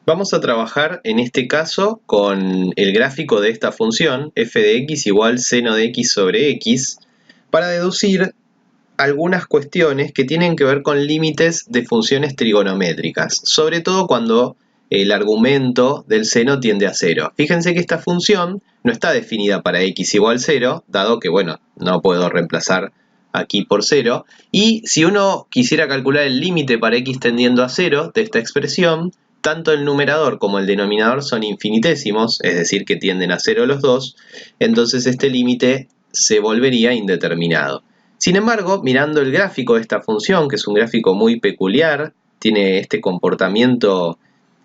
Vamos a trabajar en este caso con el gráfico de esta función f de x igual seno de x sobre x para deducir algunas cuestiones que tienen que ver con límites de funciones trigonométricas, sobre todo cuando el argumento del seno tiende a 0. Fíjense que esta función no está definida para x igual 0, dado que, bueno, no puedo reemplazar aquí por 0. Y si uno quisiera calcular el límite para x tendiendo a 0 de esta expresión, tanto el numerador como el denominador son infinitésimos, es decir, que tienden a 0 los dos, entonces este límite se volvería indeterminado. Sin embargo, mirando el gráfico de esta función, que es un gráfico muy peculiar, tiene este comportamiento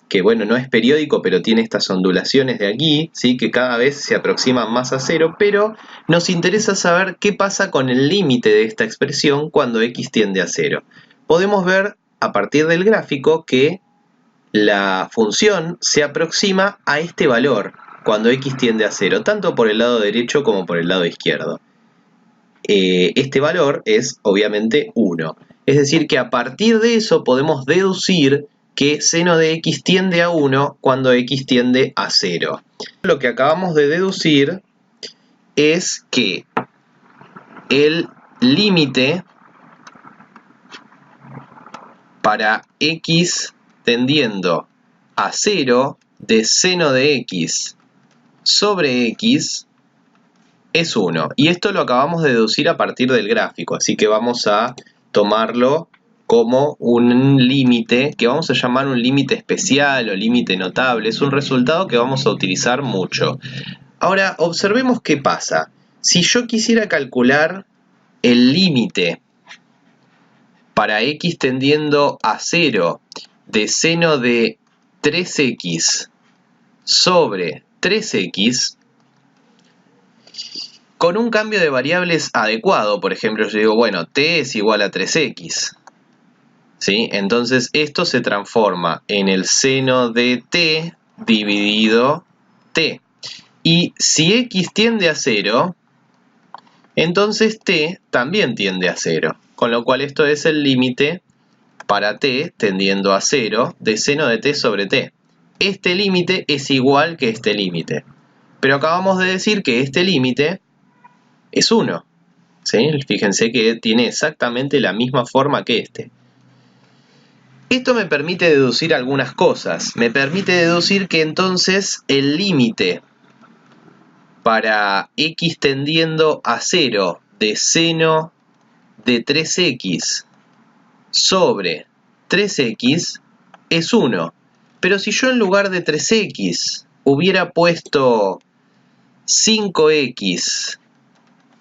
que, bueno, no es periódico, pero tiene estas ondulaciones de aquí, ¿sí? Que cada vez se aproximan más a 0, pero nos interesa saber qué pasa con el límite de esta expresión cuando x tiende a 0. Podemos ver a partir del gráfico que la función se aproxima a este valor cuando x tiende a 0, tanto por el lado derecho como por el lado izquierdo. Este valor es obviamente 1. Es decir que a partir de eso podemos deducir que seno de x tiende a 1 cuando x tiende a 0. Lo que acabamos de deducir es que el límite para x tendiendo a 0 de seno de x sobre x es 1. Y esto lo acabamos de deducir a partir del gráfico, así que vamos a tomarlo como un límite, que vamos a llamar un límite especial o límite notable. Es un resultado que vamos a utilizar mucho. Ahora, observemos qué pasa. Si yo quisiera calcular el límite para x tendiendo a 0 de seno de 3x sobre 3x, con un cambio de variables adecuado, por ejemplo, yo digo, bueno, t es igual a 3x, ¿sí? Entonces esto se transforma en el seno de t dividido t. Y si x tiende a 0, entonces t también tiende a 0, con lo cual esto es el límite para t tendiendo a 0 de seno de t sobre t. Este límite es igual que este límite, pero acabamos de decir que este límite es 1. ¿Sí? Fíjense que tiene exactamente la misma forma que este. Esto me permite deducir algunas cosas. Me permite deducir que entonces el límite para x tendiendo a 0 de seno de 3x sobre 3x es 1. Pero si yo en lugar de 3x hubiera puesto 5x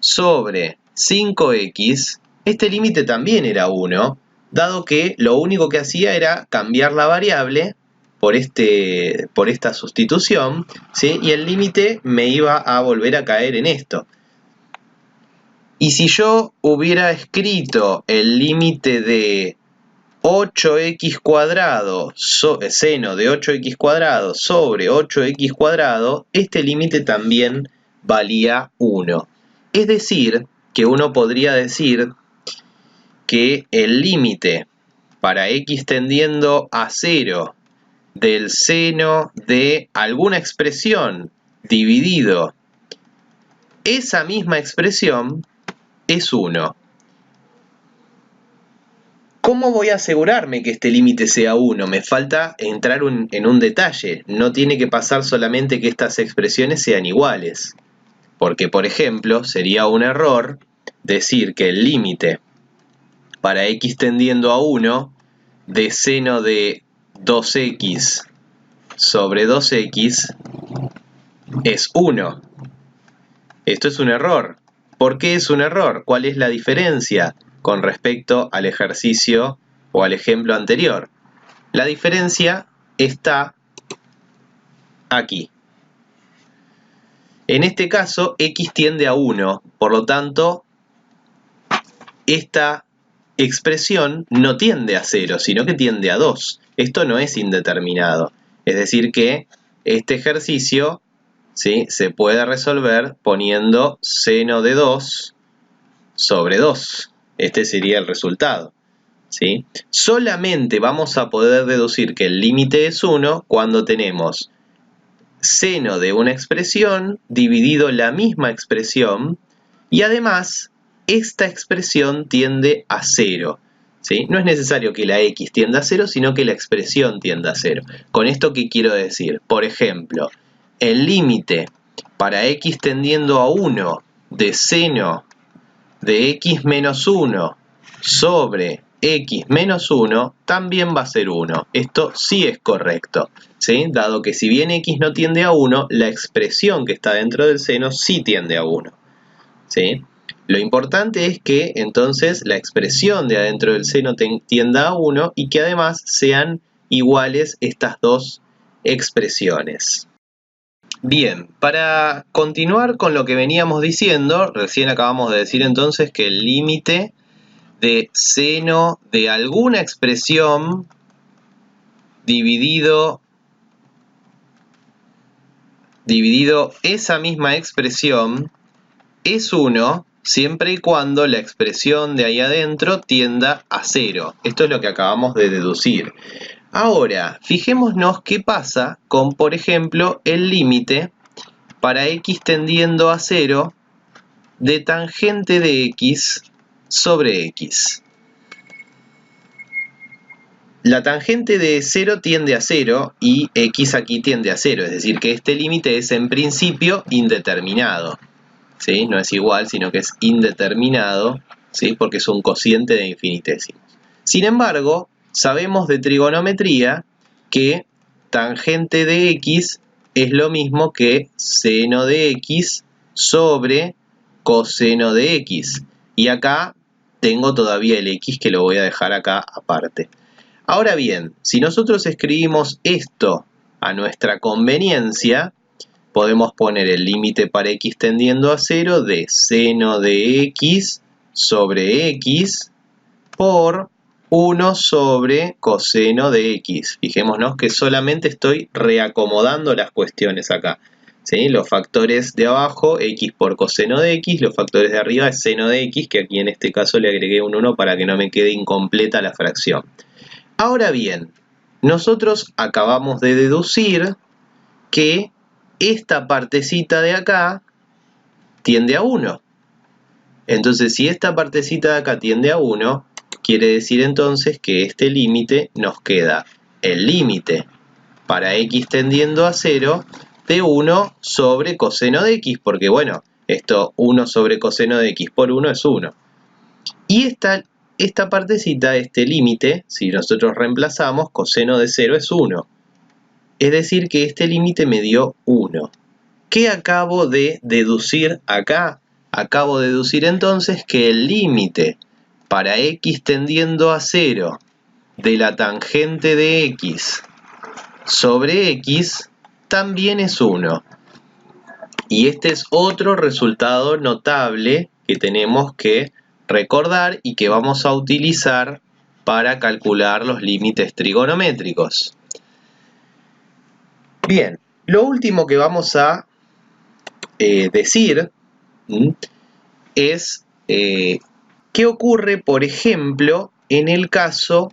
sobre 5x, este límite también era 1, dado que lo único que hacía era cambiar la variable por esta sustitución, ¿sí? Y el límite me iba a volver a caer en esto. Y si yo hubiera escrito el límite de 8x cuadrado, seno de 8x cuadrado sobre 8x cuadrado, este límite también valía 1. Es decir, que uno podría decir que el límite para x tendiendo a 0 del seno de alguna expresión dividido esa misma expresión es 1. ¿Cómo voy a asegurarme que este límite sea 1? Me falta entrar en un detalle. No tiene que pasar solamente que estas expresiones sean iguales. Porque, por ejemplo, sería un error decir que el límite para x tendiendo a 1 de seno de 2x sobre 2x es 1. Esto es un error. ¿Por qué es un error? ¿Cuál es la diferencia con respecto al ejercicio o al ejemplo anterior? La diferencia está aquí. En este caso, x tiende a 1, por lo tanto, esta expresión no tiende a 0, sino que tiende a 2. Esto no es indeterminado. Es decir que este ejercicio, ¿sí?, se puede resolver poniendo seno de 2 sobre 2. Este sería el resultado. ¿sí? Solamente vamos a poder deducir que el límite es 1 cuando tenemos seno de una expresión dividido la misma expresión y además esta expresión tiende a 0. ¿Sí? No es necesario que la x tienda a 0, sino que la expresión tienda a 0. ¿Con esto qué quiero decir? Por ejemplo, el límite para x tendiendo a 1 de seno de x menos 1 sobre x menos 1 también va a ser 1. Esto sí es correcto, ¿sí? Dado que si bien x no tiende a 1, la expresión que está dentro del seno sí tiende a 1, ¿sí? Lo importante es que entonces la expresión de adentro del seno tienda a 1 y que además sean iguales estas dos expresiones. Bien, para continuar con lo que veníamos diciendo, recién acabamos de decir entonces que el límite de seno de alguna expresión dividido esa misma expresión es 1 siempre y cuando la expresión de ahí adentro tienda a 0. Esto es lo que acabamos de deducir. Ahora, fijémonos qué pasa con, por ejemplo, el límite para x tendiendo a 0 de tangente de x sobre x. La tangente de 0 tiende a 0 y x aquí tiende a 0, es decir que este límite es en principio indeterminado, ¿sí? No es igual, sino que es indeterminado, ¿sí? Porque es un cociente de infinitesimos. Sin embargo, sabemos de trigonometría que tangente de x es lo mismo que seno de x sobre coseno de x. Y acá tengo todavía el x que lo voy a dejar acá aparte. Ahora bien, si nosotros escribimos esto a nuestra conveniencia, podemos poner el límite para x tendiendo a 0 de seno de x sobre x por 1 sobre coseno de x. Fijémonos que solamente estoy reacomodando las cuestiones acá, ¿sí? Los factores de abajo, x por coseno de x, los factores de arriba es seno de x, que aquí en este caso le agregué un 1 para que no me quede incompleta la fracción. Ahora bien, nosotros acabamos de deducir que esta partecita de acá tiende a 1. Entonces, si esta partecita de acá tiende a 1, quiere decir entonces que este límite nos queda el límite para x tendiendo a 0 de 1 sobre coseno de x, porque bueno, esto 1 sobre coseno de x por 1 es 1. Y esta partecita, este límite, si nosotros reemplazamos, coseno de 0 es 1. Es decir que este límite me dio 1. ¿Qué acabo de deducir acá? Acabo de deducir entonces que el límite para x tendiendo a 0 de la tangente de x sobre x también es 1. Y este es otro resultado notable que tenemos que recordar y que vamos a utilizar para calcular los límites trigonométricos. Bien, lo último que vamos a decir es qué ocurre, por ejemplo, en el caso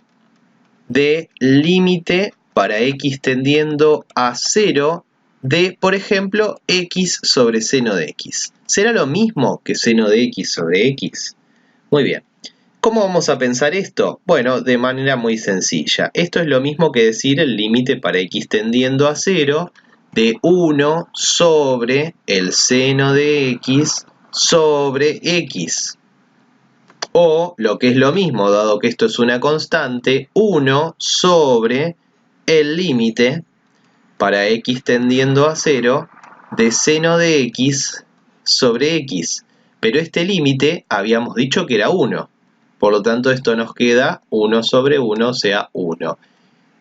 de límite para x tendiendo a 0 de, por ejemplo, x sobre seno de x. ¿Será lo mismo que seno de x sobre x? Muy bien. ¿Cómo vamos a pensar esto? Bueno, de manera muy sencilla. Esto es lo mismo que decir el límite para x tendiendo a 0 de 1 sobre el seno de x sobre x. O, lo que es lo mismo, dado que esto es una constante, 1 sobre el límite para x tendiendo a 0 de seno de x sobre x. Pero este límite habíamos dicho que era 1. Por lo tanto, esto nos queda 1 sobre 1, o sea, 1.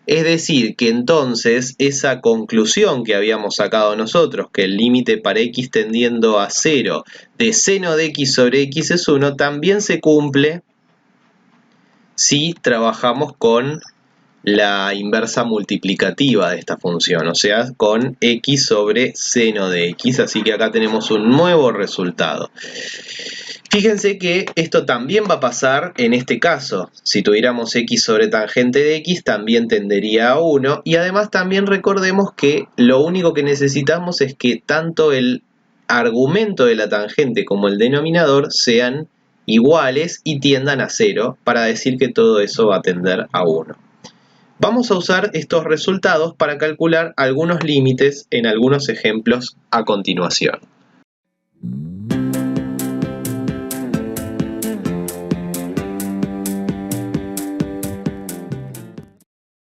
Es decir, que entonces esa conclusión que habíamos sacado nosotros, que el límite para x tendiendo a 0 de seno de x sobre x es 1, también se cumple si trabajamos con la inversa multiplicativa de esta función, o sea, con x sobre seno de x. Así que acá tenemos un nuevo resultado. Fíjense que esto también va a pasar en este caso. Si tuviéramos x sobre tangente de x, también tendería a 1. Y además también recordemos que lo único que necesitamos es que tanto el argumento de la tangente como el denominador sean iguales y tiendan a 0 para decir que todo eso va a tender a 1. Vamos a usar estos resultados para calcular algunos límites en algunos ejemplos a continuación.